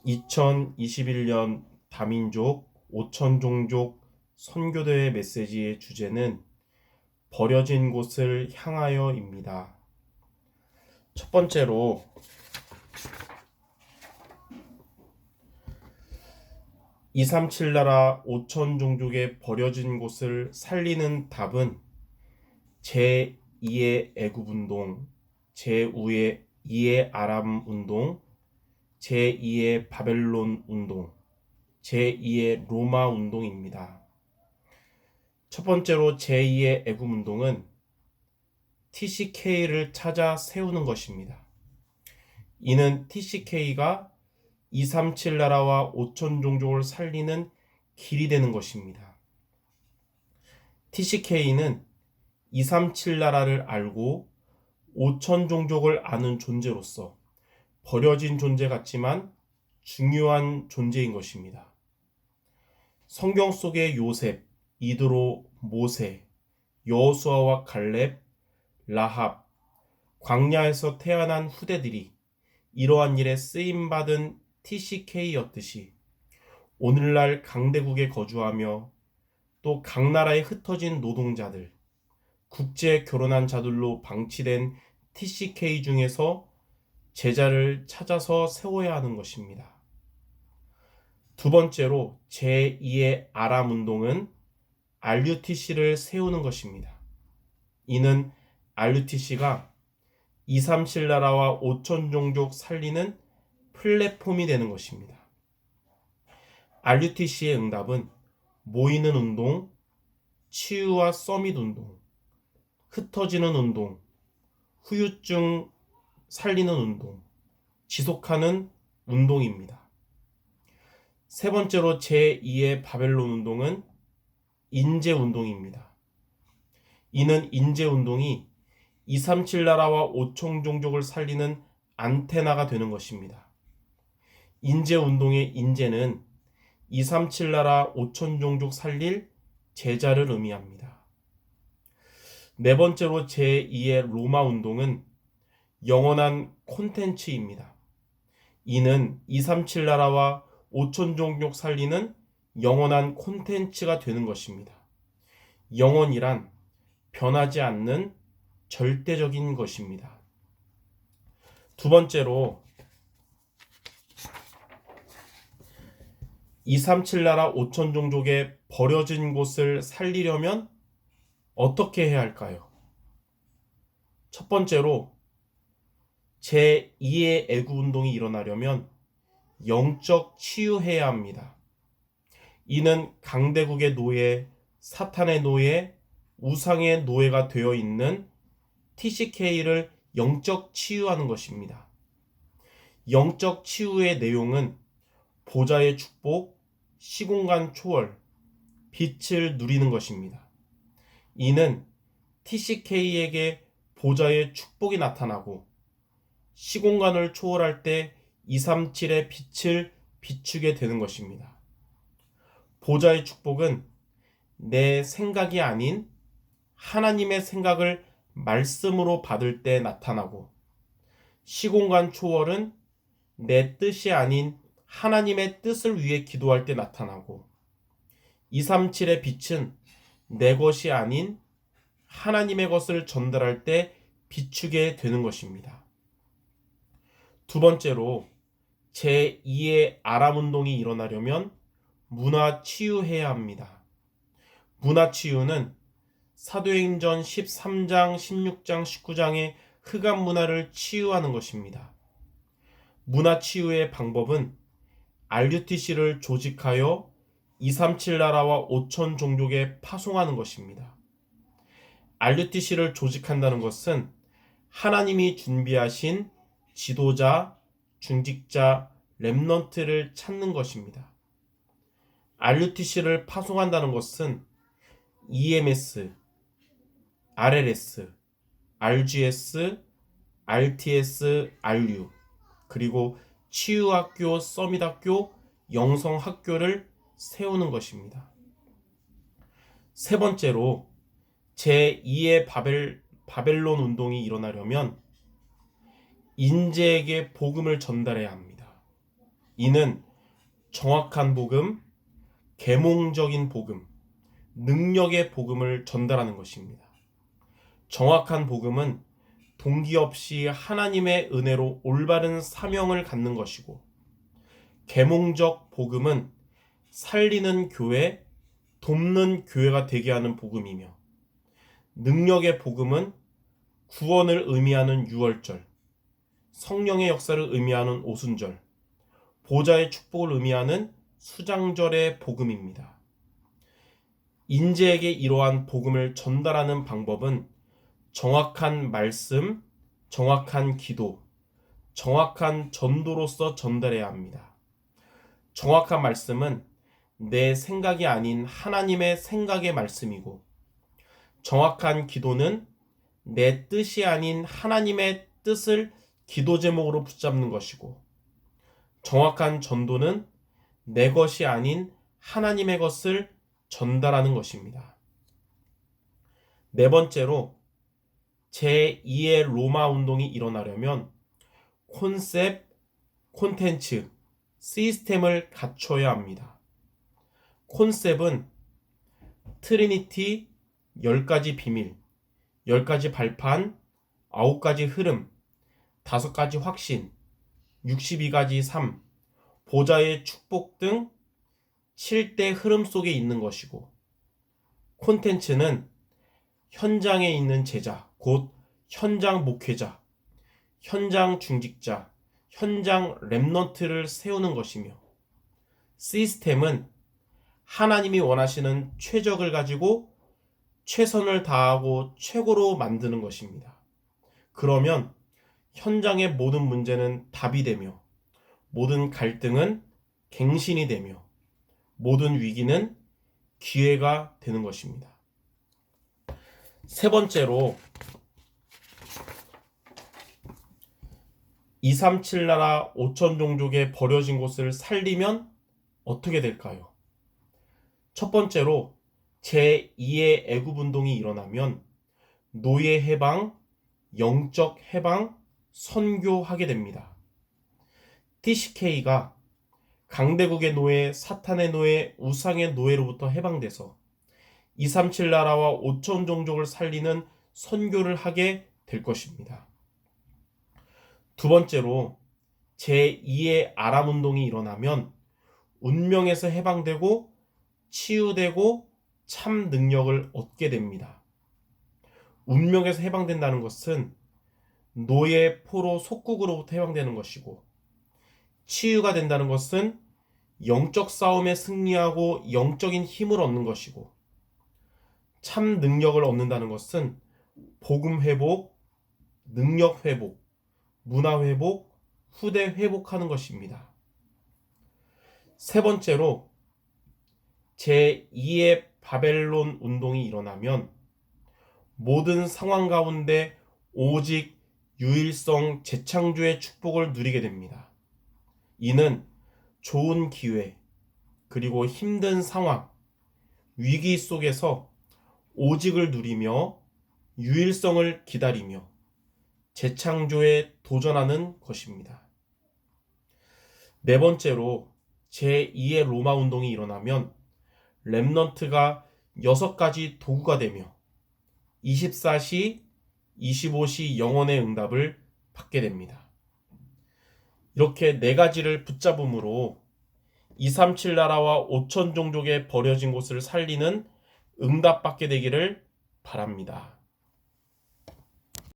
2021년 다민족 5천종족 선교대회 메시지의 주제는 버려진 곳을 향하여입니다. 첫 번째로 237 나라 5천종족의 버려진 곳을 살리는 답은 제2의 애굽운동, 제2의 아람운동, 제2의 바벨론 운동, 제2의 로마 운동입니다. 첫 번째로 제2의 애굽 운동은 TCK를 찾아 세우는 것입니다. 이는 TCK가 237 나라와 5천 종족을 살리는 길이 되는 것입니다. TCK는 237 나라를 알고 5천 종족을 아는 존재로서 버려진 존재 같지만 중요한 존재인 것입니다. 성경 속의 요셉, 이드로, 모세, 여호수아와 갈렙, 라합, 광야에서 태어난 후대들이 이러한 일에 쓰임받은 TCK였듯이 오늘날 강대국에 거주하며 또 각 나라에 흩어진 노동자들, 국제 결혼한 자들로 방치된 TCK 중에서 제자를 찾아서 세워야 하는 것입니다. 두 번째로 제2의 아람 운동은 RUTC를 세우는 것입니다. 이는 RUTC가 237 나라와 5천 종족 살리는 플랫폼이 되는 것입니다. RUTC의 응답은 모이는 운동, 치유와 서밋 운동, 흩어지는 운동, 후유증 살리는 운동, 지속하는 운동입니다. 세 번째로 제2의 바벨론 운동은 인재 운동입니다. 이는 인재 운동이 237 나라와 5천 종족을 살리는 안테나가 되는 것입니다. 인재 운동의 인재는 237 나라 5천 종족 살릴 제자를 의미합니다. 네 번째로 제2의 로마 운동은 영원한 콘텐츠입니다. 이는 237 나라와 5천 종족 살리는 영원한 콘텐츠가 되는 것입니다. 영원이란 변하지 않는 절대적인 것입니다. 두 번째로 237 나라 5천 종족의 버려진 곳을 살리려면 어떻게 해야 할까요? 첫 번째로 제2의 애굽 운동이 일어나려면 영적 치유해야 합니다. 이는 강대국의 노예, 사탄의 노예, 우상의 노예가 되어 있는 TCK를 영적 치유하는 것입니다. 영적 치유의 내용은 보좌의 축복, 시공간 초월, 빛을 누리는 것입니다. 이는 TCK에게 보좌의 축복이 나타나고 시공간을 초월할 때 237의 빛을 비추게 되는 것입니다. 보좌의 축복은 내 생각이 아닌 하나님의 생각을 말씀으로 받을 때 나타나고, 시공간 초월은 내 뜻이 아닌 하나님의 뜻을 위해 기도할 때 나타나고, 237의 빛은 내 것이 아닌 하나님의 것을 전달할 때 비추게 되는 것입니다. 두 번째로 제2의 아람 운동이 일어나려면 문화 치유해야 합니다. 문화 치유는 사도행전 13장, 16장, 19장의 흑암 문화를 치유하는 것입니다. 문화 치유의 방법은 RUTC를 조직하여 237 나라와 5천 종족에 파송하는 것입니다. RUTC를 조직한다는 것은 하나님이 준비하신 지도자, 중직자, 렘넌트를 찾는 것입니다. RUTC를 파송한다는 것은 EMS, RLS, RGS, RTS, RU, 그리고 치유학교, 서밋학교, 영성학교를 세우는 것입니다. 세 번째로 제2의 바벨론 운동이 일어나려면 인재에게 복음을 전달해야 합니다. 이는 정확한 복음, 계몽적인 복음, 능력의 복음을 전달하는 것입니다. 정확한 복음은 동기 없이 하나님의 은혜로 올바른 사명을 갖는 것이고, 계몽적 복음은 살리는 교회, 돕는 교회가 되게 하는 복음이며, 능력의 복음은 구원을 의미하는 유월절, 성령의 역사를 의미하는 오순절, 보좌의 축복을 의미하는 수장절의 복음입니다. 인재에게 이러한 복음을 전달하는 방법은 정확한 말씀, 정확한 기도, 정확한 전도로서 전달해야 합니다. 정확한 말씀은 내 생각이 아닌 하나님의 생각의 말씀이고, 정확한 기도는 내 뜻이 아닌 하나님의 뜻을 기도 제목으로 붙잡는 것이고, 정확한 전도는 내 것이 아닌 하나님의 것을 전달하는 것입니다. 네 번째로, 제2의 로마 운동이 일어나려면 콘셉트, 콘텐츠, 시스템을 갖춰야 합니다. 콘셉트는 트리니티, 10가지 비밀, 10가지 발판, 9가지 흐름, 5가지 확신, 62가지 삶, 보좌의 축복 등 7대 흐름 속에 있는 것이고, 콘텐츠는 현장에 있는 제자, 곧 현장 목회자, 현장 중직자, 현장 렘넌트를 세우는 것이며, 시스템은 하나님이 원하시는 최적을 가지고 최선을 다하고 최고로 만드는 것입니다. 그러면 현장의 모든 문제는 답이 되며, 모든 갈등은 갱신이 되며, 모든 위기는 기회가 되는 것입니다. 세 번째로, 237 나라 5천 종족의 버려진 곳을 살리면 어떻게 될까요? 첫 번째로, 제2의 애굽운동이 일어나면 노예 해방, 영적 해방, 선교하게 됩니다. TCK가 강대국의 노예, 사탄의 노예, 우상의 노예로부터 해방돼서 237 나라와 5천 종족을 살리는 선교를 하게 될 것입니다. 두 번째로, 제2의 아람 운동이 일어나면 운명에서 해방되고 치유되고 참 능력을 얻게 됩니다. 운명에서 해방된다는 것은 노예, 포로, 속국으로부터 해방되는 것이고, 치유가 된다는 것은 영적 싸움에 승리하고 영적인 힘을 얻는 것이고, 참 능력을 얻는다는 것은 복음 회복, 능력 회복, 문화 회복, 후대 회복하는 것입니다. 세 번째로, 제2의 바벨론 운동이 일어나면 모든 상황 가운데 오직 유일성 재창조의 축복을 누리게 됩니다. 이는 좋은 기회, 그리고 힘든 상황, 위기 속에서 오직을 누리며 유일성을 기다리며 재창조에 도전하는 것입니다. 네 번째로, 제2의 로마 운동이 일어나면 렘넌트가 6가지 도구가 되며 24시, 25시 영혼의 응답을 받게 됩니다. 이렇게 4가지를 붙잡음으로 237 나라와 5천 종족의 버려진 곳을 살리는 응답받게 되기를 바랍니다.